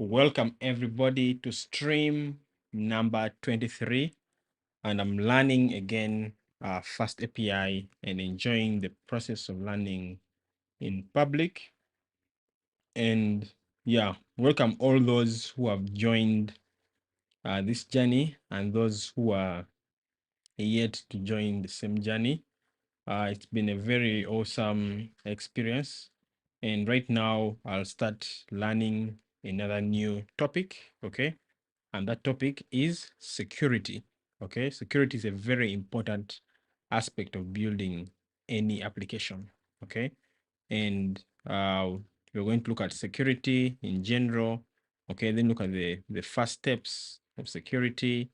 Welcome everybody to stream number 23, and I'm learning again Fast API and enjoying the process of learning in public. And yeah, welcome all those who have joined this journey and those who are yet to join the same journey. It's been a very awesome experience. And right now, I'll start learning another new topic. Okay. And that topic is security. Okay. Security is a very important aspect of building any application. Okay. And we're going to look at security in general. Okay. Then look at the first steps of security.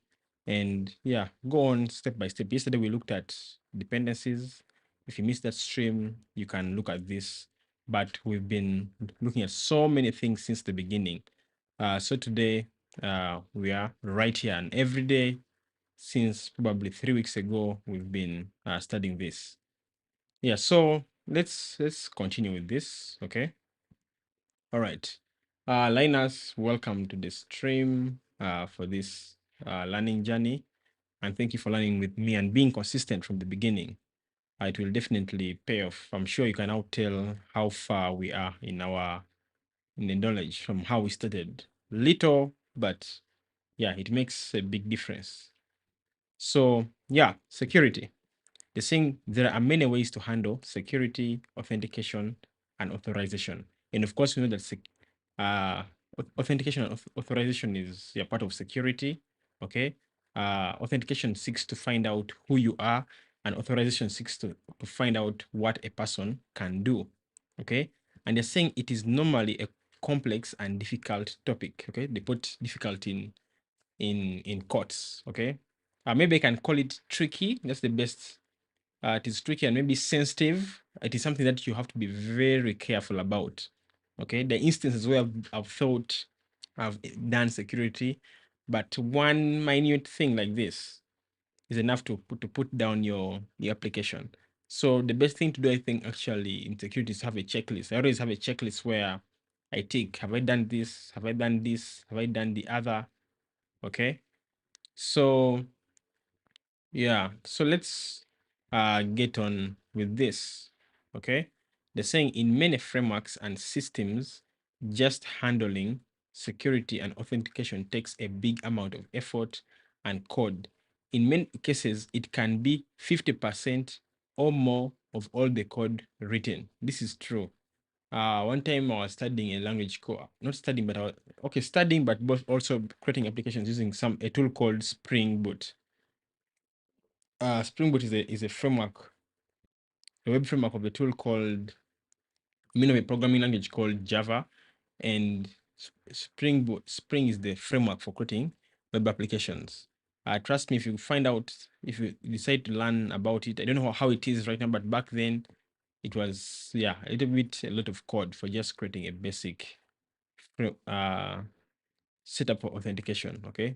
And yeah, go on step by step. Yesterday, we looked at dependencies. If you missed that stream, you can look at this. But we've been looking at so many things since the beginning. So today, we are right here, and every day since probably 3 weeks ago, we've been studying this. Yeah, so let's continue with this. Okay. All right. Linus, welcome to the stream for this learning journey, and thank you for learning with me and being consistent from the beginning. It will definitely pay off. I'm sure you can now tell how far we are in the knowledge from how we started. Little, but yeah, it makes a big difference. So yeah, security. They're saying there are many ways to handle security, authentication, and authorization. And of course, we know that authentication and authorization is a part of security. Okay. Authentication seeks to find out who you are, and authorization seeks to find out what a person can do. Okay. And they're saying it is normally a complex and difficult topic. Okay. They put difficult in quotes. Okay. Maybe I can call it tricky. That's the best. It is tricky and maybe sensitive. It is something that you have to be very careful about. Okay, the instances where I've thought I've done security, but one minute thing like this is enough to put down your application. So the best thing to do, I think, actually in security is have a checklist. I always have a checklist where I tick: have I done this? Have I done this? Have I done the other? Okay, so yeah, so let's get on with this. Okay, they're saying in many frameworks and systems, just handling security and authentication takes a big amount of effort and code. In many cases, it can be 50% or more of all the code written. This is true. One time I was studying a language called, not studying, but studying, but both also creating applications using a tool called Spring Boot. Spring Boot is a framework, a web framework of a tool called, of a programming language called Java, and Spring is the framework for creating web applications. Trust me, if you decide to learn about it, I don't know how it is right now, but back then it was, yeah, a lot of code for just creating a basic uh, setup for authentication. Okay,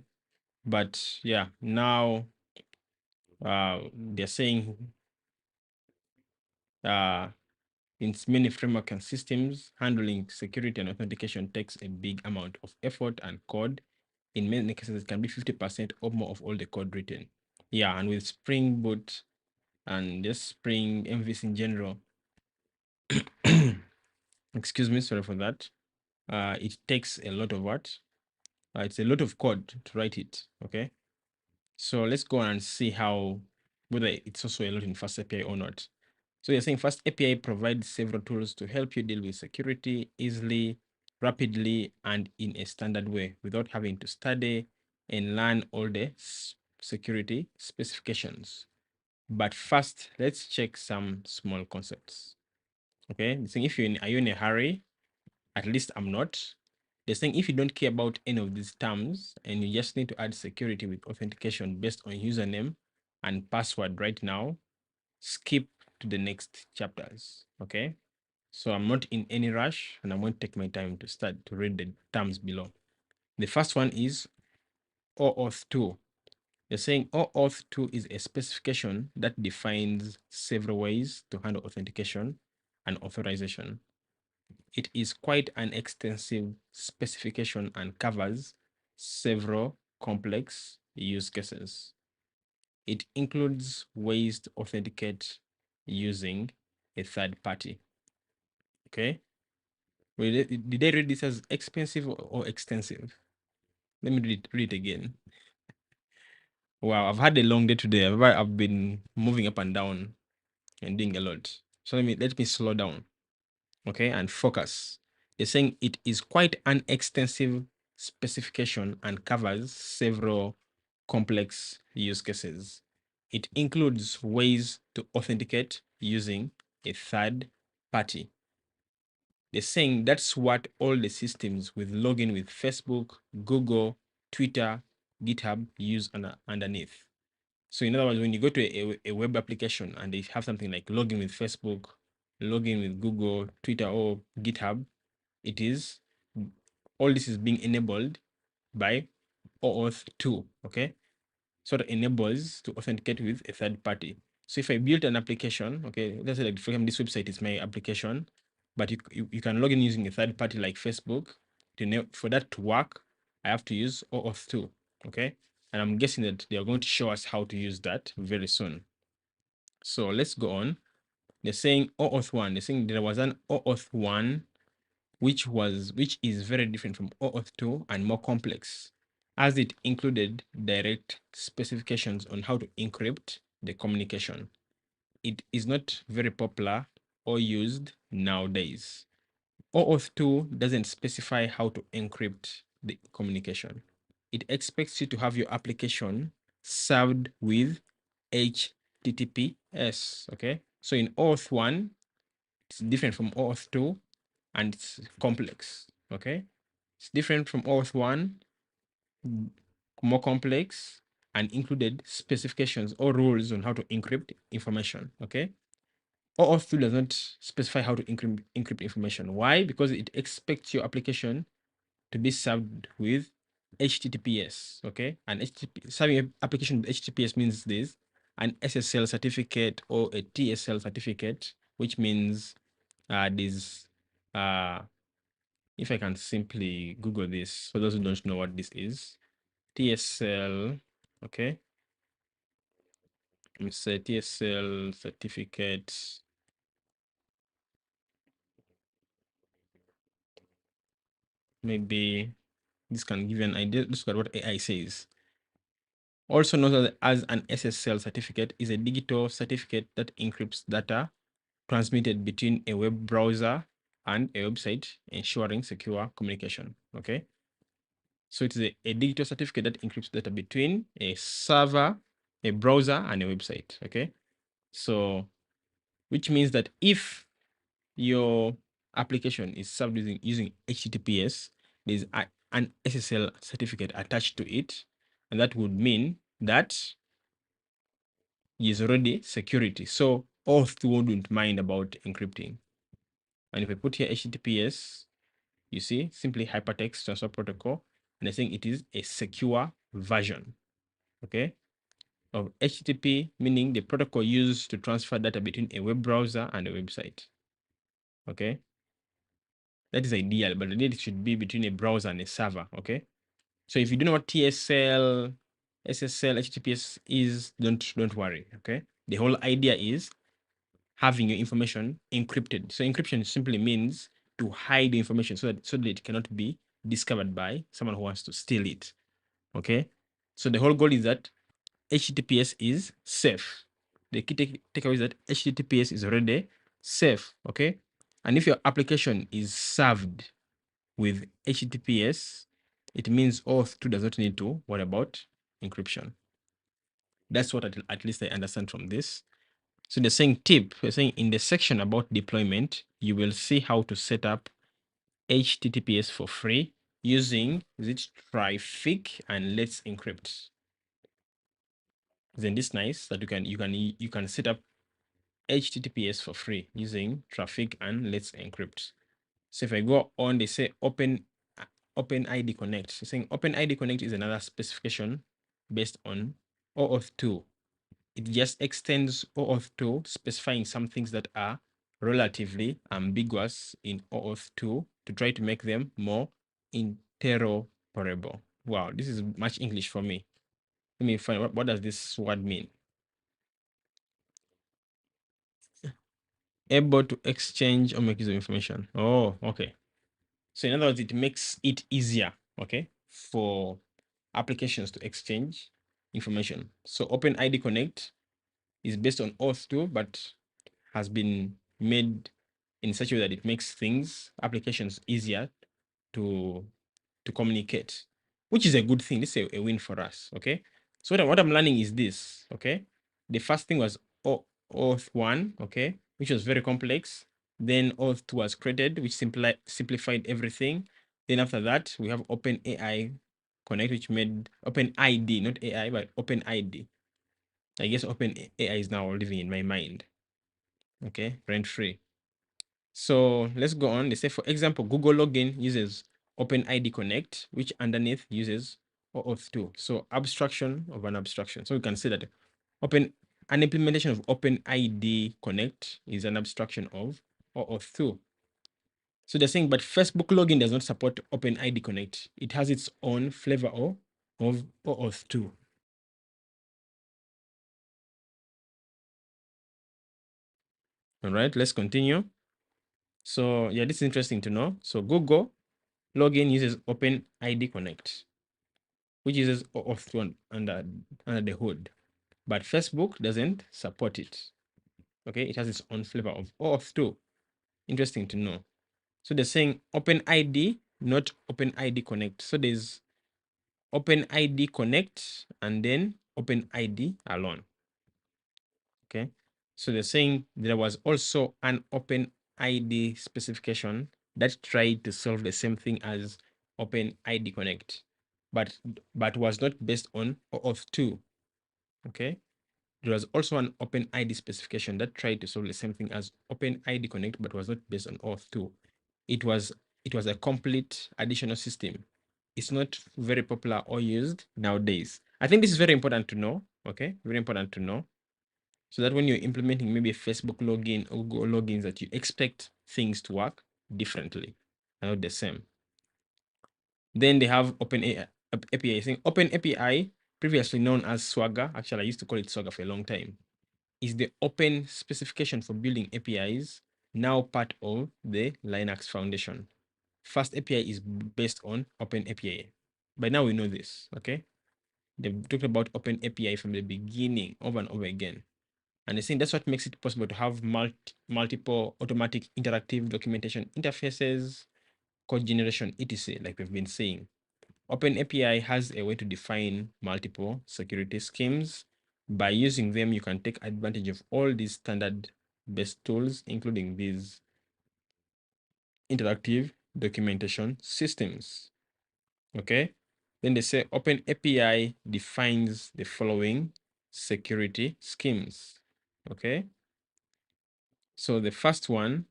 but yeah, now they're saying uh, in many framework and systems, handling security and authentication takes a big amount of effort and code. In many cases, it can be 50% or more of all the code written. Yeah, and with Spring Boot and just Spring MVC in general, excuse me, sorry for that. It takes a lot of what? It's a lot of code to write it. Okay, so let's go and see whether it's also a lot in FastAPI or not. So you're saying FastAPI provides several tools to help you deal with security easily, rapidly, and in a standard way without having to study and learn all the security specifications. But first, let's check some small concepts. Okay, they're saying are you in a hurry? At least I'm not. They're saying if you don't care about any of these terms and you just need to add security with authentication based on username and password right now, skip to the next chapters. Okay, so I'm not in any rush and I'm going to take my time to read the terms below. The first one is OAuth 2. They're saying OAuth 2 is a specification that defines several ways to handle authentication and authorization. It is quite an extensive specification and covers several complex use cases. It includes ways to authenticate using a third party. Okay. Did I read this as expensive or extensive? Let me read it again. Wow, I've had a long day today. I've been moving up and down and doing a lot. So let me slow down, okay, and focus. They're saying it is quite an extensive specification and covers several complex use cases. It includes ways to authenticate using a third party. They're saying that's what all the systems with login with Facebook, Google, Twitter, GitHub use underneath. So in other words, when you go to a web application and they have something like login with Facebook, login with Google, Twitter, or GitHub, it is all this is being enabled by OAuth 2, okay? So that enables to authenticate with a third party. So if I built an application, okay, let's say like for example, this website is my application, but you can log in using a third party like Facebook. For that to work, I have to use OAuth 2, okay? And I'm guessing that they are going to show us how to use that very soon. So let's go on. They're saying OAuth 1. They're saying there was an OAuth 1 which is very different from OAuth 2 and more complex, as it included direct specifications on how to encrypt the communication. It is not very popular or used nowadays. OAuth 2 doesn't specify how to encrypt the communication. It expects you to have your application served with HTTPS. Okay. So in OAuth 1, it's different from OAuth 2 and it's complex. Okay. It's different from OAuth 1, more complex, and included specifications or rules on how to encrypt information. Okay. OAuth 2 does not specify how to encrypt information. Why? Because it expects your application to be served with HTTPS. Okay. And serving an application with HTTPS means this: an SSL certificate or a TSL certificate, which means this. If I can simply Google this for those who don't know what this is, TSL. Okay. Let me say TSL certificate. Maybe this can give you an idea. Let's look at what AI says. Also known as an SSL certificate is a digital certificate that encrypts data transmitted between a web browser and a website, ensuring secure communication. Okay. So it is a digital certificate that encrypts data between a server, a browser, and a website. Okay. So, which means that if your application is served using HTTPS, there's an SSL certificate attached to it. And that would mean that is already security. So OAuth wouldn't mind about encrypting. And if I put here HTTPS, you see, simply hypertext transfer protocol, and I think it is a secure version, okay, of HTTP, meaning the protocol used to transfer data between a web browser and a website, okay. That is ideal, but the data should be between a browser and a server, okay. So if you don't know what TSL, SSL, HTTPS is, don't worry, okay. The whole idea is having your information encrypted. So encryption simply means to hide the information so that it cannot be discovered by someone who wants to steal it. Okay. So the whole goal is that HTTPS is safe. The key takeaway is that HTTPS is already safe. Okay. And if your application is served with HTTPS, it means OAuth 2 does not need to worry about encryption. That's what at least I understand from this. So they're saying tip, they're saying in the section about deployment, you will see how to set up HTTPS for free using, is it Traffic and Let's Encrypt. Isn't this nice that you can set up HTTPS for free using Traffic and Let's Encrypt. So if I go on, they say OpenID Connect. So saying OpenID Connect is another specification based on OAuth 2. It just extends OAuth 2, specifying some things that are relatively ambiguous in OAuth 2 to try to make them more interoperable. Wow, this is much English for me. Let me find what does this word mean? Able to exchange or make use of information. Oh, okay. So in other words, it makes it easier, okay, for applications to exchange information. So OpenID Connect is based on auth 2, but has been made in such a way that it makes things, applications easier to communicate, which is a good thing. This is a win for us. Okay. So what I'm learning is this. Okay. The first thing was auth 1, okay, which was very complex. Then auth 2 was created, which simplified everything. Then after that, we have OpenAI Connect, which made OpenID, not AI, but OpenID. I guess OpenAI is now living in my mind. Okay, rent free. So let's go on. They say, for example, Google login uses OpenID Connect, which underneath uses OAuth 2. So abstraction of an abstraction. So we can say that an implementation of OpenID Connect is an abstraction of OAuth 2. So they're saying, but Facebook login does not support OpenID Connect. It has its own flavor of OAuth 2. All right, let's continue. So yeah, this is interesting to know. So Google login uses OpenID Connect, which uses OAuth 2 under the hood. But Facebook doesn't support it. Okay, it has its own flavor of OAuth 2. Interesting to know. So they're saying OpenID, not OpenID Connect. So there's OpenID Connect and then OpenID alone. Okay. So they're saying there was also an OpenID specification that tried to solve the same thing as OpenID Connect, but was not based on OAuth 2. Okay. There was also an OpenID specification that tried to solve the same thing as OpenID Connect, but was not based on OAuth 2. It was a complete additional system. It's not very popular or used nowadays. I think this is very important to know. Okay, very important to know, so that when you're implementing maybe a Facebook login or Google logins, that you expect things to work differently, not the same. Then they have API. I think Open API, previously known as Swagger, actually I used to call it Swagger for a long time, is the open specification for building APIs, now part of the Linux Foundation. FastAPI is based on OpenAPI. By now we know this, okay? They've talked about OpenAPI from the beginning over and over again. And I think that's what makes it possible to have multiple automatic interactive documentation interfaces, code generation, etc., like we've been saying. OpenAPI has a way to define multiple security schemes. By using them, you can take advantage of all these standard-based tools, including these interactive documentation systems. Okay? Then they say OpenAPI defines the following security schemes. Okay? So the first one,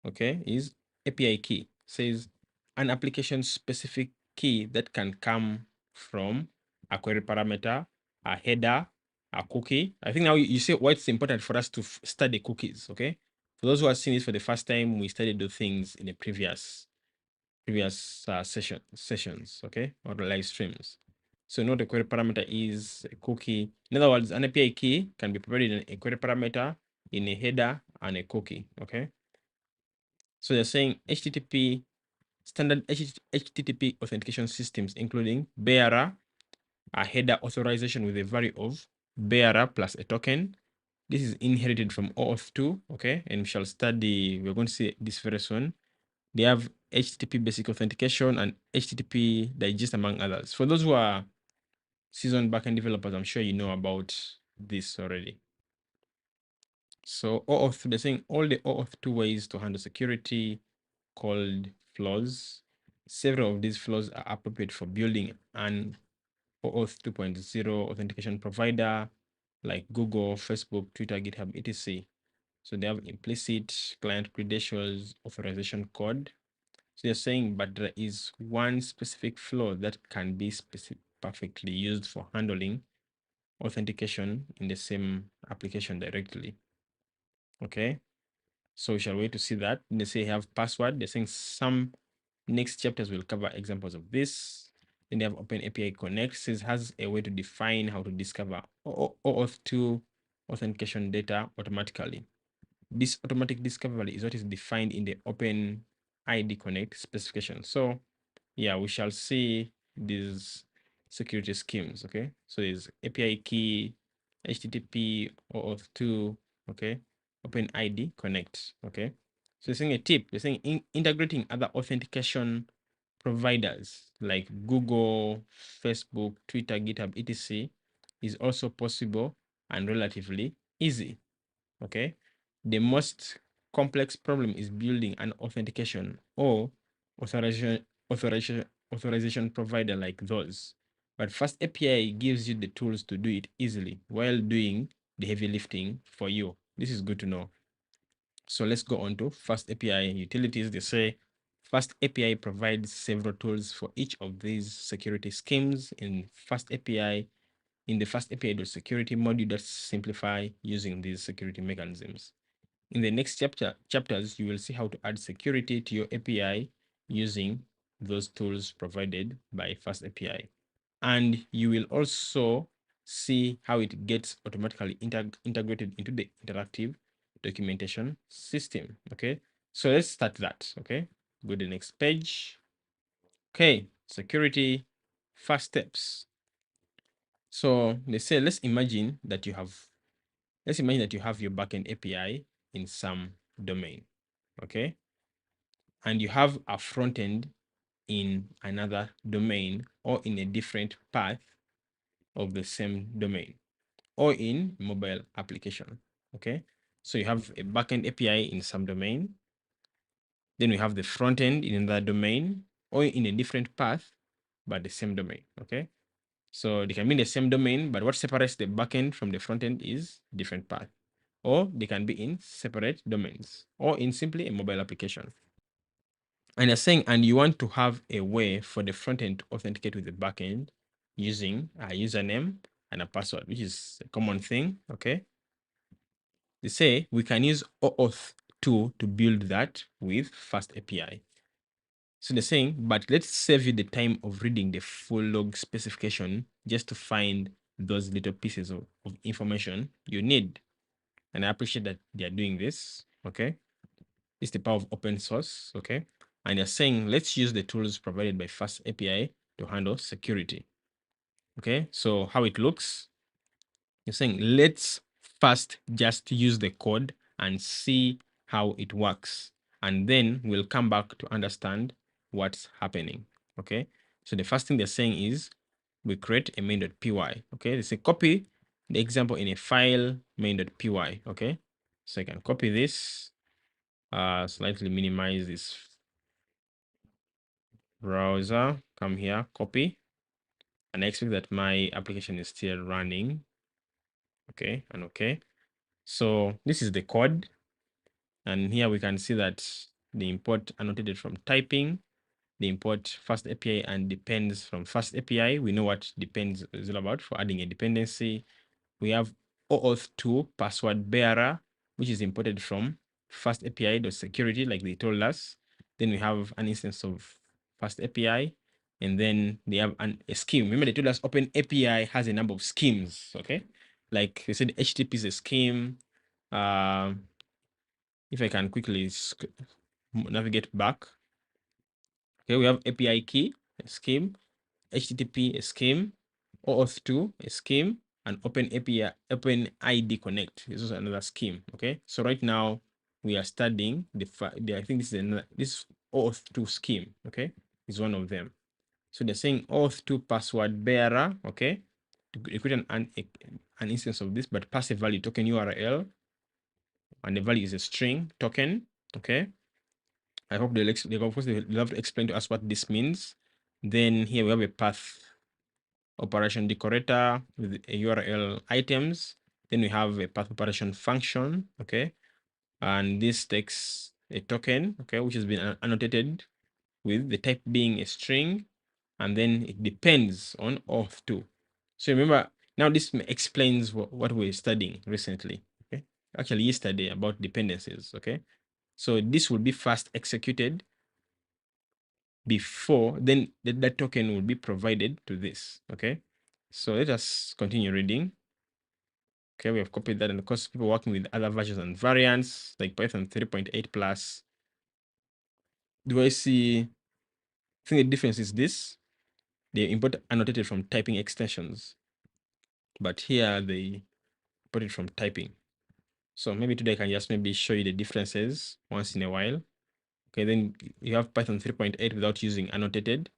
okay, is API key. Says an application specific key that can come from a query parameter, a header, a cookie. I think now you see why it's important for us to study cookies. Okay, for those who are seeing this for the first time, we studied those things in the previous sessions, okay, or the live streams. So know the query parameter is a cookie. In other words, an API key can be provided in a query parameter, in a header, and a cookie. Okay. So they're saying HTTP standard HTTP authentication systems, including bearer, a header authorization with a value of bearer plus a token. This is inherited from OAuth 2, okay? And we shall study, we're going to see this very soon. They have HTTP basic authentication and HTTP digest, among others. For those who are seasoned backend developers, I'm sure you know about this already. So OAuth, they're saying all the OAuth 2 ways to handle security called flaws. Several of these flaws are appropriate for building an OAuth 2.0 authentication provider like Google, Facebook, Twitter, GitHub, etc. So they have implicit client credentials authorization code. So they're saying, but there is one specific flaw that can be perfectly used for handling authentication in the same application directly. Okay. So we shall wait to see that. They say have password. They're saying some next chapters will cover examples of this. Then they have Open API Connect, says has a way to define how to discover OAuth 2 authentication data automatically. This automatic discovery is what is defined in the Open ID Connect specification. So yeah, we shall see these security schemes. Okay, so there's API key, HTTP, OAuth 2, okay, Open ID Connect. Okay, so they're saying a tip, they're saying integrating other authentication providers like Google, Facebook, Twitter, GitHub, etc. is also possible and relatively easy. Okay, the most complex problem is building an authentication or authorization provider like those. But FastAPI gives you the tools to do it easily while doing the heavy lifting for you. This is good to know. So let's go on to FastAPI utilities. They say FastAPI provides several tools for each of these security schemes in FastAPI in the FastAPI.security module that simplify using these security mechanisms. In the next chapters, you will see how to add security to your API using those tools provided by FastAPI. And you will also see how it gets automatically integrated into the interactive documentation system. Okay, so let's start that. Okay, go to the next page. Okay, security first steps. So they say, let's imagine that you have your backend API in some domain. Okay, and you have a front end in another domain or in a different path of the same domain or in mobile application. Okay, so you have a backend API in some domain, then we have the front end in another domain or in a different path but the same domain. Okay, so they can be in the same domain, but what separates the backend from the front end is different path, or they can be in separate domains or in simply a mobile application. And they're saying, and you want to have a way for the front end to authenticate with the backend using a username and a password, which is a common thing. Okay. They say we can use OAuth 2 to build that with FastAPI. So they're saying, but let's save you the time of reading the full log specification just to find those little pieces of information you need. And I appreciate that they are doing this. Okay. It's the power of open source. Okay. And they're saying, let's use the tools provided by FastAPI to handle security. Okay. So how it looks, you're saying, let's first just use the code and see how it works. And then we'll come back to understand what's happening. Okay. So the first thing they're saying is we create a main.py. Okay. They say copy the example in a file main.py. Okay. So I can copy this, slightly minimize this browser, come here, copy, and I expect that my application is still running. Okay, and okay. So this is the code. And here we can see that the import annotated from typing, the import FastAPI and depends from FastAPI. We know what depends is all about for adding a dependency. We have OAuth 2 password bearer, which is imported from FastAPI.security, like they told us. Then we have an instance of FastAPI, and then they have a scheme. Remember, they told us OpenAPI has a number of schemes, okay? Like they said, HTTP is a scheme. If I can quickly navigate back, okay, we have API key, a scheme, HTTP, a scheme, OAuth 2, a scheme, and Open ID Connect. This is another scheme. Okay, so right now we are studying I think this is this OAuth 2 scheme. Okay, is one of them. So they're saying OAuth 2 password bearer. Okay, to create an instance of this, but pass a value token URL, and the value is a string token. Okay, I hope they'll have to explain to us what this means. Then here we have a path operation decorator with a URL items. Then we have a path operation function. Okay, and this takes a token. Okay, which has been annotated with the type being a string, and then it depends on auth 2. So remember, now this explains what we're studying recently. Okay, actually yesterday about dependencies. Okay, So this will be first executed before, then that token will be provided to this. Okay. So let us continue reading. Okay, we have copied that, and of course, people working with other versions and variants like Python 3.8 plus. Do I see? I think the difference is this: they import annotated from typing extensions, but here they import it from typing. So maybe today I can just maybe show you the differences once in a while. Okay, then you have Python 3.8 without using annotated.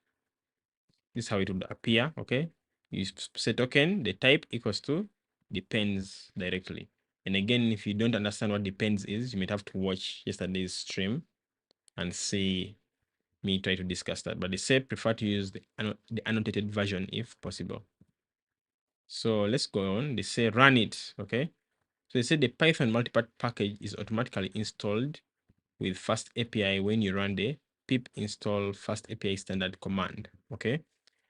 This is how it would appear. Okay, you say token, the type equals to depends directly. And again, if you don't understand what depends is, you might have to watch yesterday's stream and see me try to discuss that. But they say prefer to use the annotated version if possible. So let's go on. They say run it. Okay. So they say the Python multipart package is automatically installed with FastAPI when you run the pip install FastAPI standard command. Okay.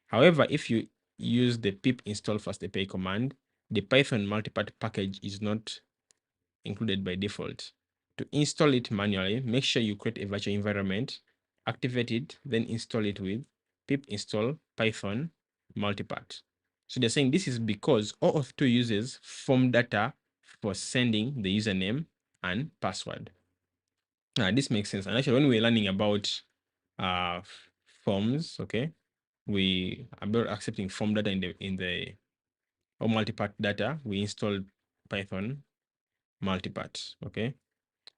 However, if you use the pip install FastAPI command, the Python multipart package is not included by default. To install it manually, make sure you create a virtual environment, activate it, then install it with pip install Python multipart. So they're saying this is because OAuth2 uses form data for sending the username and password. This makes sense. And actually, when we're learning about forms, okay, we about accepting form data in the or multipart data, we installed Python multipart. Okay.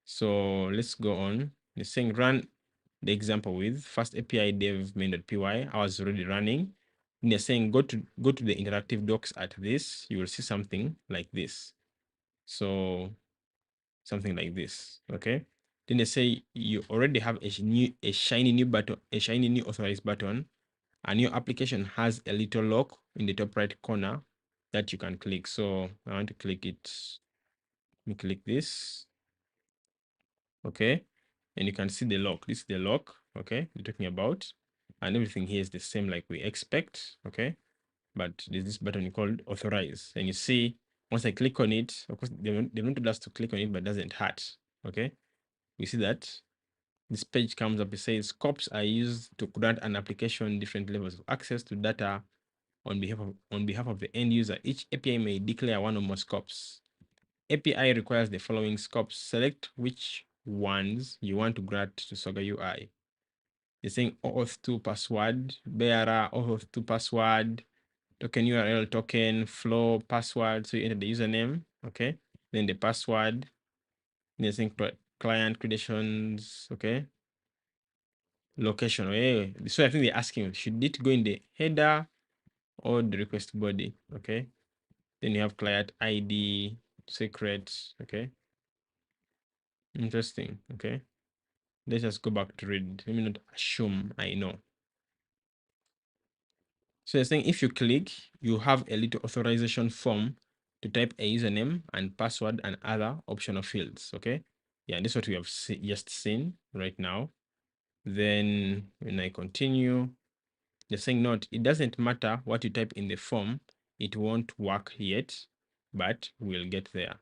So let's go on. It's saying run the example with FastAPI dev main.py. I was already running. And they're saying go to the interactive docs at this. You will see something like this. So something like this. Okay. Then they say you already have a shiny new button, a shiny new authorized button, and your application has a little lock in the top right corner that you can click. So I want to click it. Let me click this. Okay, and you can see the lock. This is the lock. Okay, we're talking about, and everything here is the same like we expect. Okay, but there's this button called authorize, and you see once I click on it, of course they don't told us to click on it, but it doesn't hurt. Okay, we see that this page comes up. It says scopes are used to grant an application different levels of access to data on behalf of the end user. Each API may declare one or more scopes. API requires the following scopes. Select which ones you want to grant to Soga UI. You're saying OAuth2 password, bearer, OAuth2 password, token URL, token, flow, password. So you enter the username, okay? Then the password. Then you're saying client credentials, okay? Location. Okay. So I think they're asking, should it go in the header or the request body? Okay. Then you have client ID, secret, okay? Interesting, okay? Let's just go back to read. Let me not assume I know. So you're saying if you click, you have a little authorization form to type a username and password and other optional fields. Okay. Yeah, this is what we have just seen right now. Then when I continue, they're saying note, it doesn't matter what you type in the form, it won't work yet, but we'll get there.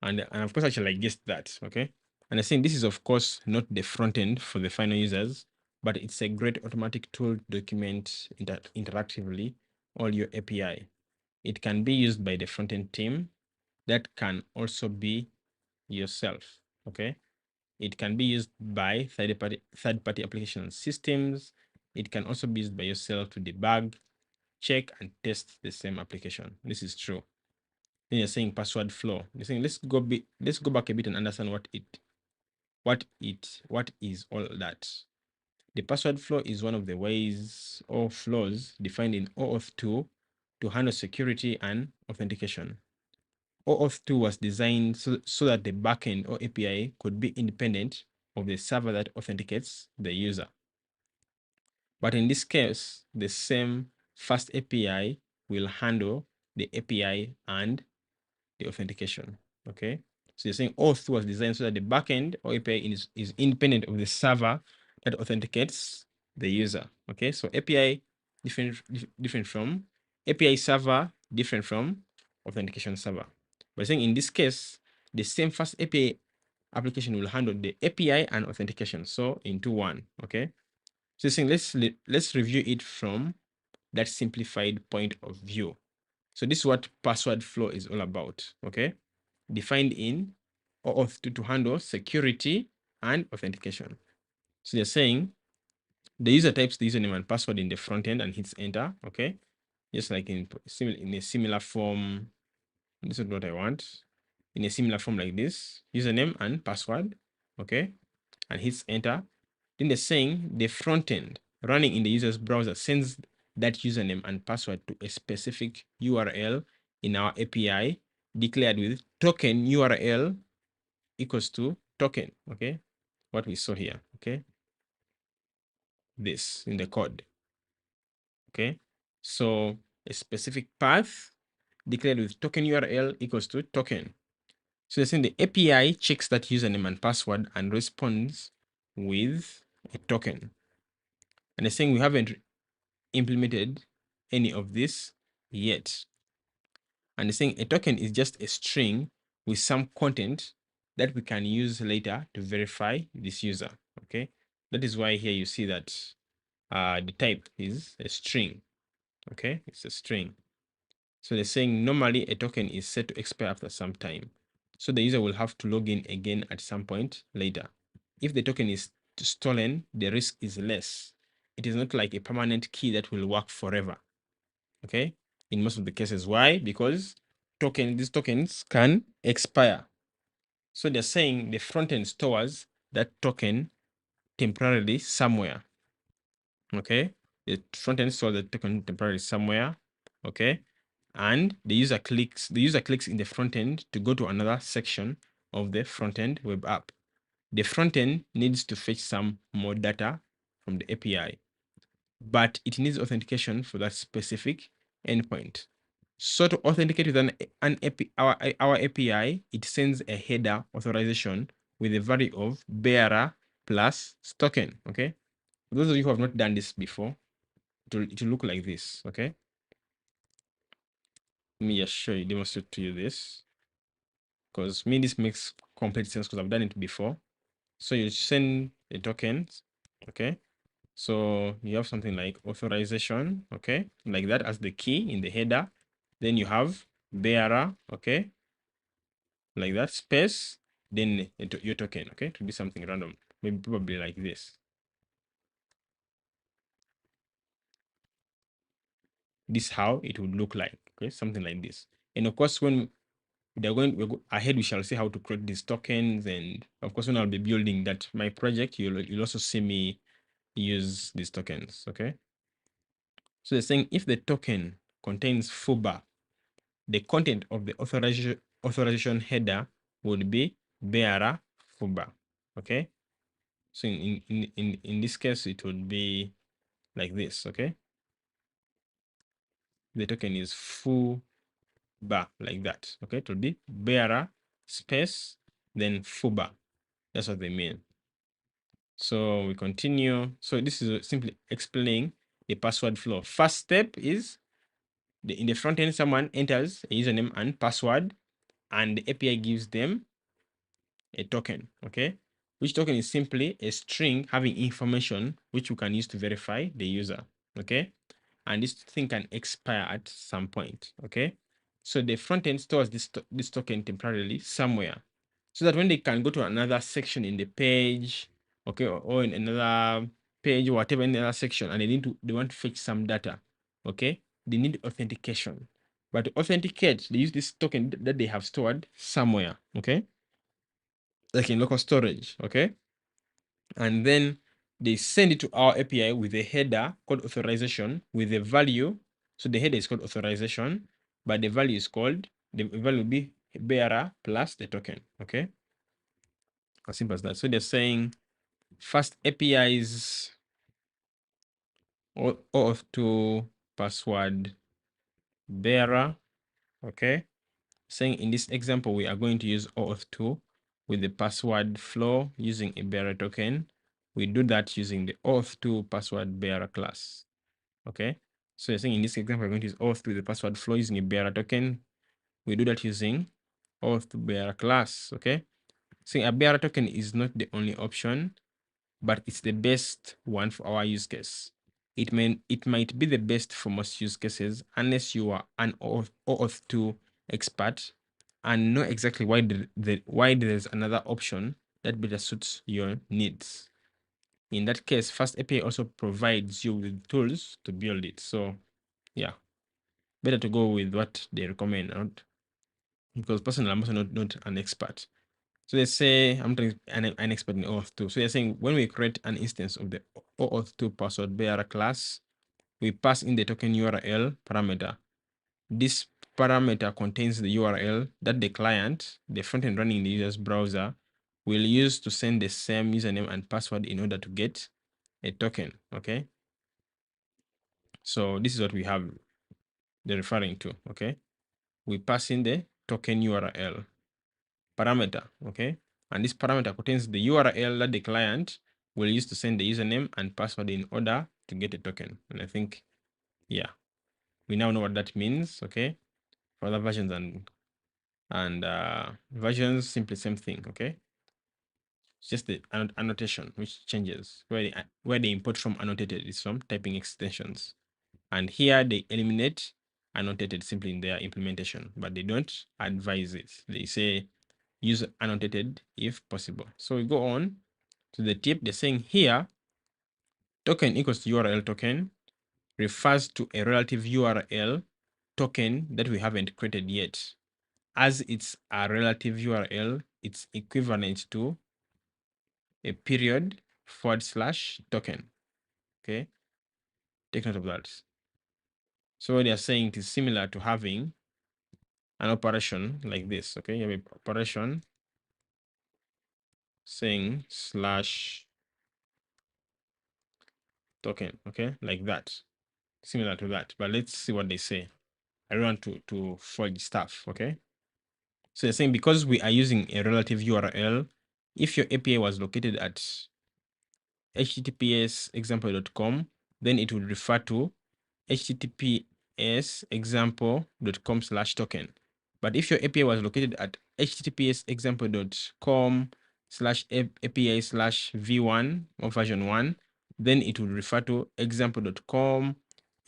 And of course, actually, I guessed that. Okay. And I think this is, of course, not the front end for the final users, but it's a great automatic tool to document interactively all your API. It can be used by the front end team. That can also be yourself. Okay. It can be used by third-party application systems. It can also be used by yourself to debug, check, and test the same application. This is true. Then you're saying password flow. You're saying let's go back a bit and understand what is all that. The password flow is one of the ways or flows defined in OAuth2 to handle security and authentication. OAuth2 was designed so that the backend or API could be independent of the server that authenticates the user. But in this case, the same FastAPI will handle the API and the authentication. Okay. So you're saying OAuth was designed so that the backend or API is independent of the server that authenticates the user. Okay. So API different from API server, different from authentication server. But saying in this case, the same fast API application will handle the API and authentication. So into one, okay? So saying let's review it from that simplified point of view. So this is what password flow is all about, okay? Defined in OAuth2 to handle security and authentication. So they're saying the user types the username and password in the front end and hits enter, okay? Just like in a similar form. This is what I want. In a similar form like this, username and password, okay? And hits enter. Then they're saying the front end running in the user's browser sends that username and password to a specific URL in our API declared with token URL equals to token, okay? What we saw here, okay? This in the code, okay? So a specific path declared with token URL equals to token. So they're saying the API checks that username and password and responds with a token. And they're saying we haven't implemented any of this yet. And they're saying a token is just a string with some content that we can use later to verify this user. Okay. That is why here you see that the type is a string. Okay. It's a string. So they're saying normally a token is set to expire after some time. So the user will have to log in again at some point later. If the token is stolen, the risk is less. It is not like a permanent key that will work forever. Okay, in most of the cases. Why? Because these tokens can expire. So they're saying the front end stores that token temporarily somewhere. Okay, the front end stores the token temporarily somewhere. Okay, and the user clicks in the front end to go to another section of the front end web app. The front end needs to fetch some more data from the API, but it needs authentication for that specific endpoint. So to authenticate with our API, it sends a header authorization with a value of bearer plus token. Okay. For those of you who have not done this before, it will look like this. Okay. Let me just demonstrate to you this, because this makes complete sense because I've done it before. So you send the tokens. Okay. So you have something like authorization, okay, like that as the key in the header. Then you have bearer, okay, like that, space, then your token, okay, to be something random, maybe probably like this. This is how it would look like, okay, something like this. And of course, when ahead, we shall see how to create these tokens. And of course, when I'll be building that my project, you'll also see me use these tokens, okay. So they're saying if the token contains foobar, the content of the authorization header would be bearer foobar. Okay. So in this case, it would be like this. Okay. The token is foobar like that. Okay. It would be bearer space then foobar. That's what they mean. So we continue. So this is simply explaining the password flow. First step is in the front end, someone enters a username and password, and the API gives them a token, okay? Which token is simply a string having information which we can use to verify the user, okay? And this thing can expire at some point, okay? So the front end stores this token temporarily somewhere so that when they can go to another section in the page, okay, or in another page or whatever in the other section, and they want to fetch some data, okay? They need authentication. But to authenticate, they use this token that they have stored somewhere, okay? Like in local storage, okay? And then they send it to our API with a header called authorization with a value. So the header is called authorization, but the value is called, the value will be bearer plus the token, okay? As simple as that. So they're saying first APIs auth2 password bearer, okay? Saying in this example, we are going to use auth2 with the password flow using a bearer token. We do that using the auth2 password bearer class. Okay. So you're saying in this example, we're going to use auth2 with the password flow using a bearer token. We do that using auth2 bearer class. Okay. saying a bearer token is not the only option, but it's the best one for our use case. It might be the best for most use cases unless you are an OAuth 2 expert and know exactly why there's another option that better suits your needs. In that case, FastAPI also provides you with tools to build it. So yeah, better to go with what they recommend, not because personally I'm also not an expert. So they say I'm an expert in OAuth 2. So they're saying when we create an instance of the OAuth 2 password bearer class, we pass in the token URL parameter. This parameter contains the URL that the client, the frontend running in the user's browser, will use to send the same username and password in order to get a token. Okay. So this is what we have they're referring to. Okay. We pass in the token URL parameter. Okay. And this parameter contains the URL that the client will use to send the username and password in order to get a token. And I think, yeah, we now know what that means. Okay. For other versions and versions, simply same thing. Okay. It's just the annotation which changes where the import from annotated is from typing extensions. And here they eliminate annotated simply in their implementation, but they don't advise it. They say use annotated if possible. So we go on to the tip. They're saying here, token equals to URL token refers to a relative URL token that we haven't created yet. As it's a relative URL, it's equivalent to a period / token. Okay, take note of that. So what they are saying it is similar to having an operation like this. Okay, you have an operation saying /token. Okay, like that, similar to that. But let's see what they say. I don't want to forge stuff. Okay, so they're saying because we are using a relative URL, if your API was located at https example.com, then it would refer to https example.com/token. But if your API was located at https example.com/API/v1 or version 1, then it would refer to example.com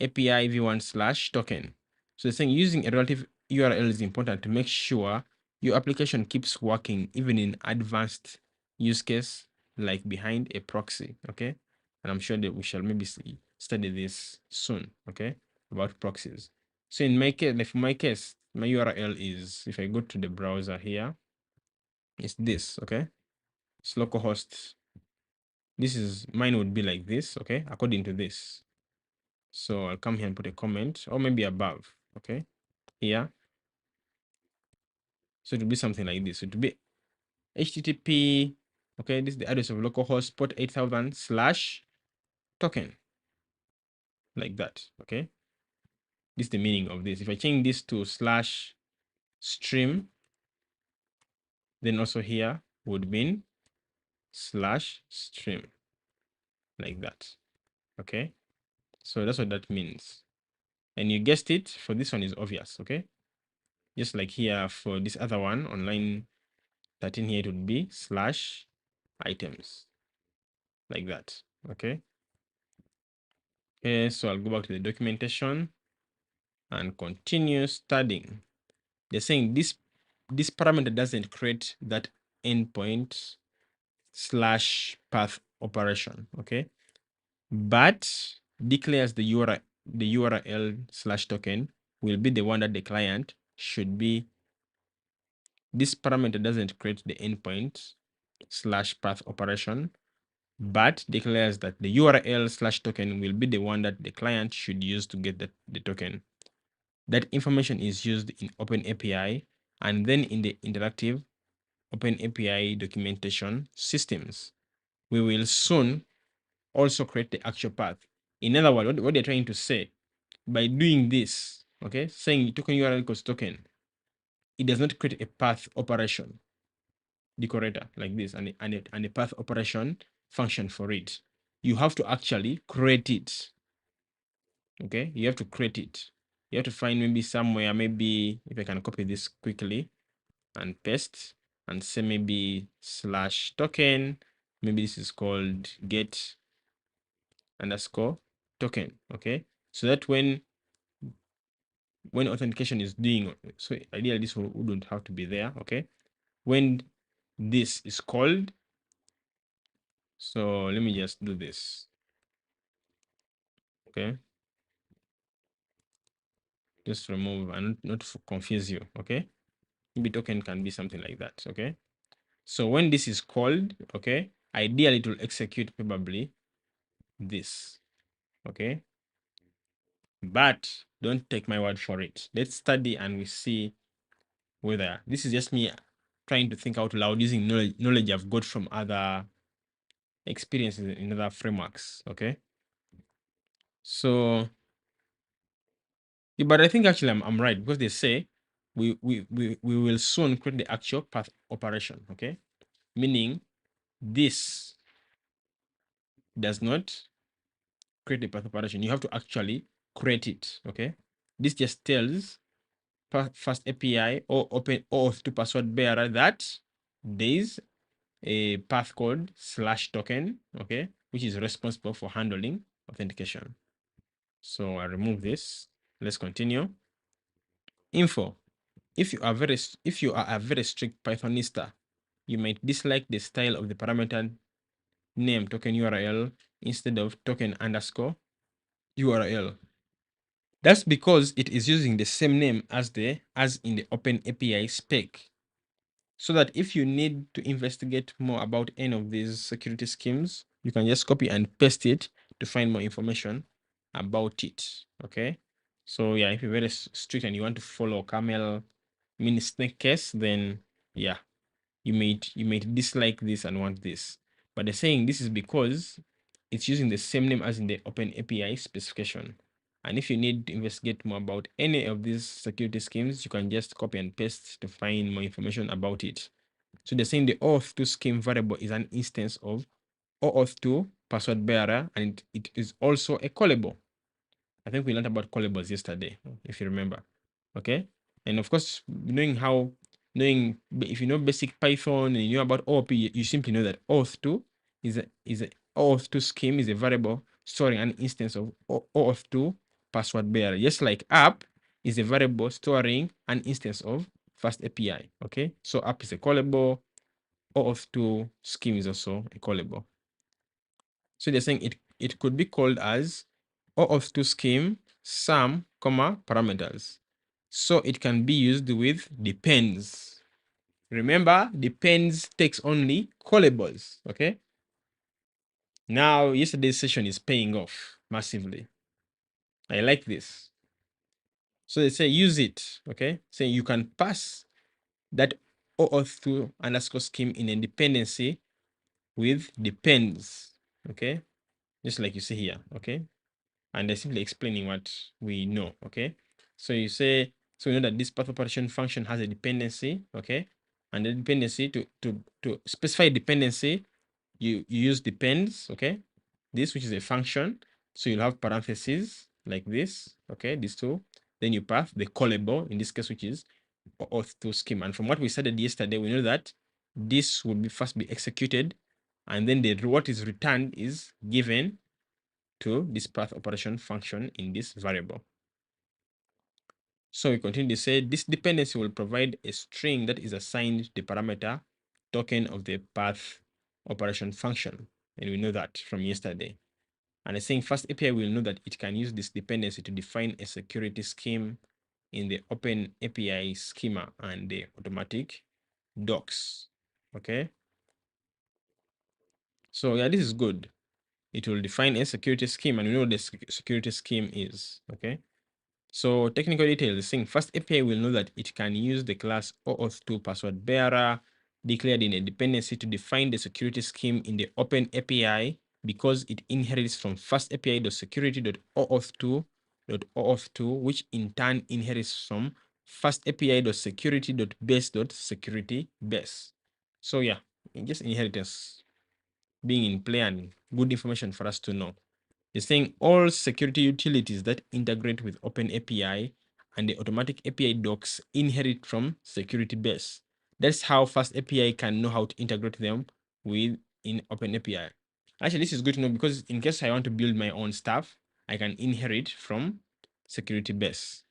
API v1/token. So they're saying using a relative URL is important to make sure your application keeps working even in advanced use case like behind a proxy. Okay. And I'm sure that we shall maybe study this soon. Okay, about proxies. So in my case, like for my case, my URL is, if I go to the browser here, it's this. Okay, it's localhost. This is mine would be like this. Okay, according to this. So I'll come here and put a comment, or maybe above. Okay, here. So it will be something like this. It will be HTTP. Okay, this is the address of localhost port 8000/token, like that. Okay, this is the meaning of this. If I change this to /stream, then also here would mean /stream, like that. Okay, so that's what that means. And you guessed it, for this one is obvious. Okay, just like here for this other one on line 13 here, it would be /items, like that. Okay. Okay, so I'll go back to the documentation and continue studying. They're saying this parameter doesn't create that endpoint /path operation. Okay, but declares the URL/token will be the one that the client should be. This parameter doesn't create the endpoint /path operation, but declares that the URL/token will be the one that the client should use to get the token. That information is used in OpenAPI and then in the interactive OpenAPI documentation systems. We will soon also create the actual path. In other words, what they're trying to say, by doing this, okay, saying token URL equals token, it does not create a path operation decorator like this and a path operation function for it. You have to actually create it. Okay, you have to create it. You have to find maybe somewhere, maybe if I can copy this quickly and paste. and say maybe slash token. Maybe this is called get underscore token. Okay. So that when authentication is doing, so ideally this wouldn't have to be there. Okay. When this is called, so let me just do this. Okay. Just remove and not to confuse you. Okay. Maybe token can be something like that. Okay. So when this is called, okay, ideally it will execute probably this. Okay. But don't take my word for it. Let's study and we see whether this is just me trying to think out loud using knowledge I've got from other experiences in other frameworks. Okay. So, yeah, but I think actually I'm right because they say we will soon create the actual path operation. Okay. Meaning this does not create a path operation. You have to actually create it. Okay. This just tells Fast API or open auth to password bearer that there is a path called slash token, okay, which is responsible for handling authentication. So I remove this. Let's continue. Info. If you are a very strict Pythonista, you might dislike the style of the parameter name token URL instead of token underscore URL. That's because it is using the same name as in the Open API spec. So that if you need to investigate more about any of these security schemes, you can just copy and paste it to find more information about it. Okay. So yeah, if you're very strict and you want to follow camel mini snake case, then yeah, you may dislike this and want this. But they're saying this is because it's using the same name as in the Open API specification. And if you need to investigate more about any of these security schemes, you can just copy and paste to find more information about it. So they're saying the auth2 scheme variable is an instance of auth2 password bearer, and it is also a callable. I think we learned about callables yesterday, if you remember. Okay. And of course, if you know basic Python and you know about OOP, you simply know that auth2 is a auth2 scheme is a variable storing an instance of auth2 password bearer. Just like app is a variable storing an instance of FastAPI. Okay. So app is a callable, auth2 scheme is also a callable. So they're saying it could be called as auth2 scheme some comma parameters. So it can be used with depends. Remember, depends takes only callables. Okay. Now yesterday's session is paying off massively. I like this. So they say use it. Okay. Say you can pass that auth2 underscore scheme in a dependency with depends. Okay. Just like you see here. Okay. And they're simply explaining what we know. Okay. So you say, so we know that this path operation function has a dependency. Okay. And the dependency to specify dependency, you use depends. Okay. This, which is a function. So you'll have parentheses like this. Okay. These two. Then you pass the callable, in this case, which is auth2 scheme. And from what we studied yesterday, we know that this will be first be executed, and then what is returned is given to this path operation function in this variable. So we continue to say this dependency will provide a string that is assigned the parameter token of the path operation function. And we know that from yesterday. And I think FastAPI will know that it can use this dependency to define a security scheme in the Open API schema and the automatic docs. Okay. So yeah, this is good. It will define a security scheme, and we know what the security scheme is. Okay. So technical details saying FastAPI will know that it can use the class auth2 password bearer declared in a dependency to define the security scheme in the Open API because it inherits from fastapi.security.auth2.auth2, which in turn inherits from fastapi.security.base.security.base. So yeah, just inheritance being in play and good information for us to know. It's saying all security utilities that integrate with Open API and the automatic API docs inherit from security base. That's how FastAPI can know how to integrate them with in OpenAPI. Actually, this is good to know because in case I want to build my own stuff, I can inherit from security base.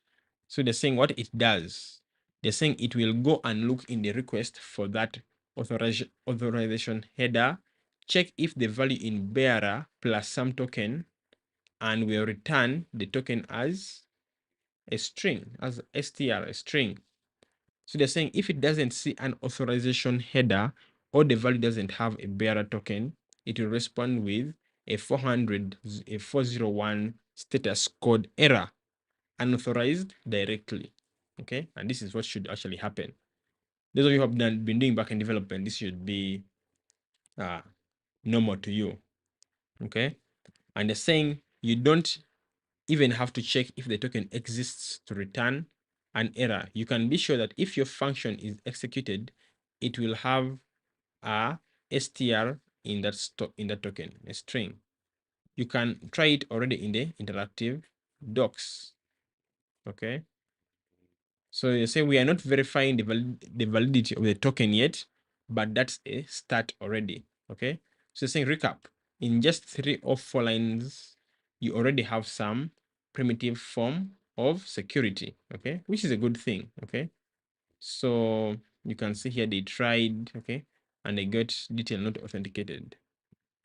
So they're saying what it does. They're saying it will go and look in the request for that authorization header, check if the value in bearer plus some token, and will return the token as a string, as str, a string. So they're saying if it doesn't see an authorization header or the value doesn't have a bearer token, it will respond with a 401 status code error, unauthorized directly. Okay, and this is what should actually happen. Those of you who have been doing backend development, this should be normal to you. Okay, and they're saying you don't even have to check if the token exists to return an error. You can be sure that if your function is executed, it will have a str in that token, a string. You can try it already in the interactive docs. Okay. So you say we are not verifying the validity of the token yet, but that's a start already. Okay. So saying recap, in just 3 or 4 lines, you already have some primitive form of security. Okay, which is a good thing. Okay. So you can see here they tried, okay, and they got detail not authenticated.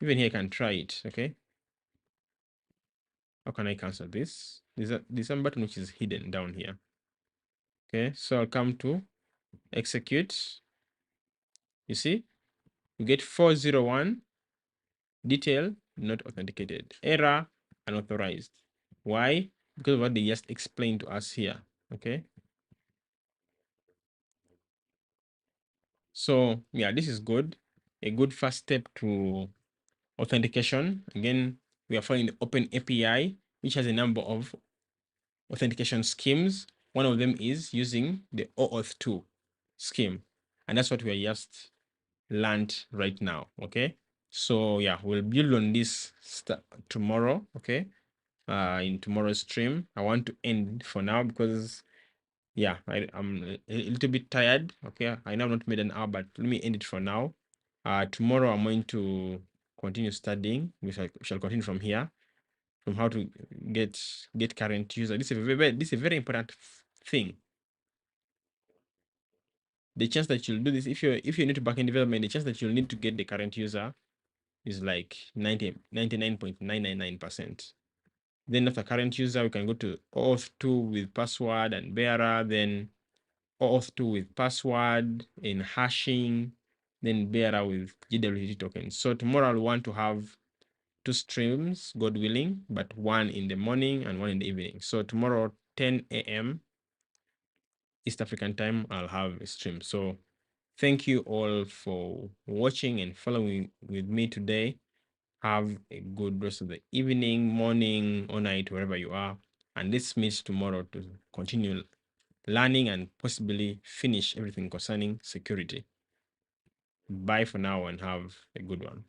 Even here I can try it. Okay. How can I cancel this? There's some button which is hidden down here. Okay, so I'll come to execute. You see, you get 401 detail not authenticated, error unauthorized. Why? Because of what they just explained to us here. Okay, so yeah, this is good. A good first step to authentication. Again, we are following the Open API, which has a number of authentication schemes. One of them is using the OAuth 2 scheme, and that's what we are just learned right now. Okay, so yeah, we'll build on this tomorrow. Okay, in tomorrow's stream. I want to end for now because yeah, I'm a little bit tired. Okay, I know I've not made an hour, but let me end it for now. Tomorrow I'm going to continue studying. We shall continue from here, from how to get current user. This is a very important thing. The chance that you'll do this, if you're new to backend development, the chance that you'll need to get the current user is like 99.999%. Then after current user, we can go to auth 2 with password and bearer, then auth 2 with password and hashing, then bearer with GWT tokens. So tomorrow I'll want to have 2 streams, God willing, but one in the morning and one in the evening. So tomorrow, 10 a.m. East African time, I'll have a stream. So thank you all for watching and following with me today. Have a good rest of the evening, morning, or night, wherever you are. And let's meet tomorrow to continue learning and possibly finish everything concerning security. Bye for now and have a good one.